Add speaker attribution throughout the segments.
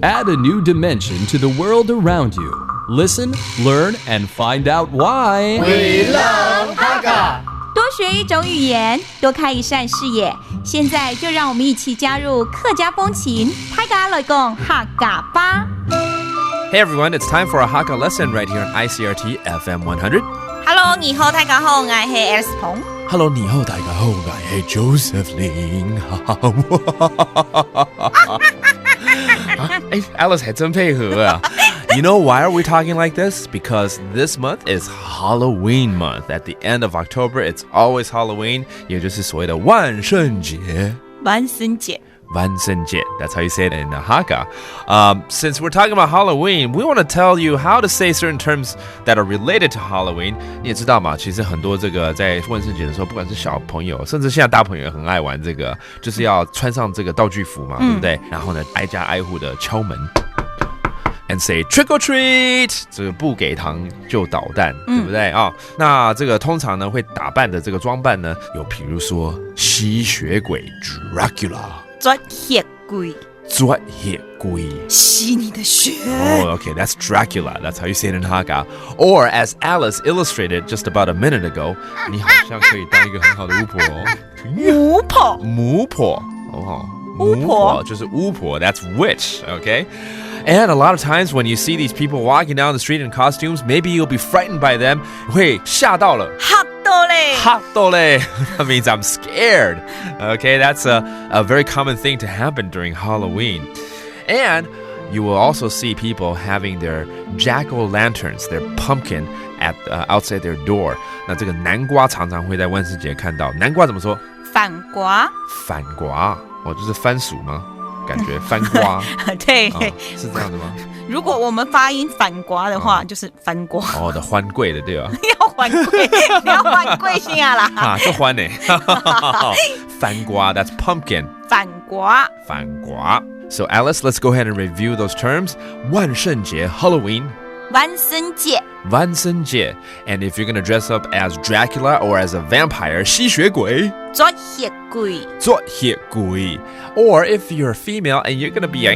Speaker 1: Add a new dimension to the world around you. Listen, learn, and find out why.
Speaker 2: We love Hakka.
Speaker 3: 多学一种语言，多开一扇视野。现在就让我们一起加入客家风情大家来讲客家吧。
Speaker 4: Hey everyone, it's time for a Hakka lesson right here on ICRT FM 100.
Speaker 3: Hello， 你好，大家好，我是 Alice 彭。
Speaker 4: Hello， 你好，大家好，我是 Josephine。Alice 还真配合啊。You know why are we talking like this? Because this month is Halloween month. At the end of October, it's always Halloween, 也就是所谓的万圣节。
Speaker 3: 万圣节。
Speaker 4: 万圣节. That's how you say it in Hakka. Since we're talking about Halloween, we want to tell you how to say certain terms that are related to Halloween. 你也知道嘛，其实很多这个在万圣节的时候，不管是小朋友，甚至现在大朋友也很爱玩这个，就是要穿上这个道具服嘛，对不对？然后呢，挨家挨户的敲门。And say trick or treat， 这个不给糖就捣蛋，对不对啊？那这个通常呢会打扮的这个装扮呢，有比如说吸血鬼 Dracula，
Speaker 3: 抓血鬼，
Speaker 4: 抓血鬼，
Speaker 3: 吸你的血。
Speaker 4: Oh, okay, that's Dracula. That's how you say it in Hakka. Or as Alice illustrated just about a minute ago， 你好像可以当一个很好的巫婆哦。
Speaker 3: 巫婆，
Speaker 4: 巫婆，哦，
Speaker 3: 巫婆
Speaker 4: 就是巫婆。That's witch. Okay. And a lot of times when you see these people walking down the street in costumes, maybe you'll be frightened by them. 会吓到了。
Speaker 3: 吓到嘞。
Speaker 4: 吓到嘞。That means I'm scared. Okay, that's a very common thing to happen during Halloween. And you will also see people having their jack-o'-lanterns, their pumpkin at outside their door. 那这个南瓜常常会在万圣节看到。南瓜怎么说？
Speaker 3: 反瓜。
Speaker 4: 反瓜，哦，就是番薯吗？感觉翻瓜。
Speaker 3: 对、
Speaker 4: 是这样的吗？
Speaker 3: 如果我们发音反瓜的话，就是翻瓜。
Speaker 4: 哦，的欢贵的对吧？
Speaker 3: 要还贵，你要还贵先啦。
Speaker 4: 啊，就欢呢。翻瓜 ，that's pumpkin。
Speaker 3: 反瓜。
Speaker 4: 反瓜。So Alice, let's go ahead and review those terms. 万圣节 Halloween.
Speaker 3: 万圣节。
Speaker 4: 万圣节 And if you're going to dress up as Dracula or as a vampire, 吸血鬼。
Speaker 3: 抓血鬼。
Speaker 4: 抓血鬼。Or if you're a female and you're going to be a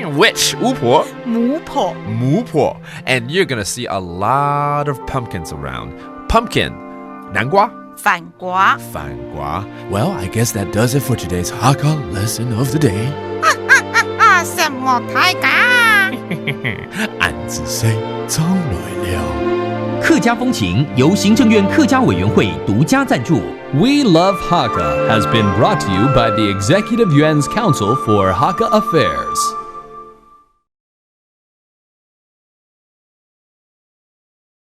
Speaker 4: witch, 巫婆。
Speaker 3: 巫婆。
Speaker 4: 巫婆 And you're going to see a lot of pumpkins around. Pumpkin, 南瓜。
Speaker 3: 反瓜。
Speaker 4: 反瓜 Well, I guess that does it for today's Hakka lesson of the day.
Speaker 3: 什么太假？
Speaker 4: 俺自谁从来了。
Speaker 5: 客家风情由行政院客家委员会独家赞助。
Speaker 1: We Love Hakka has been brought to you by the Executive Yuan's Council for Hakka Affairs.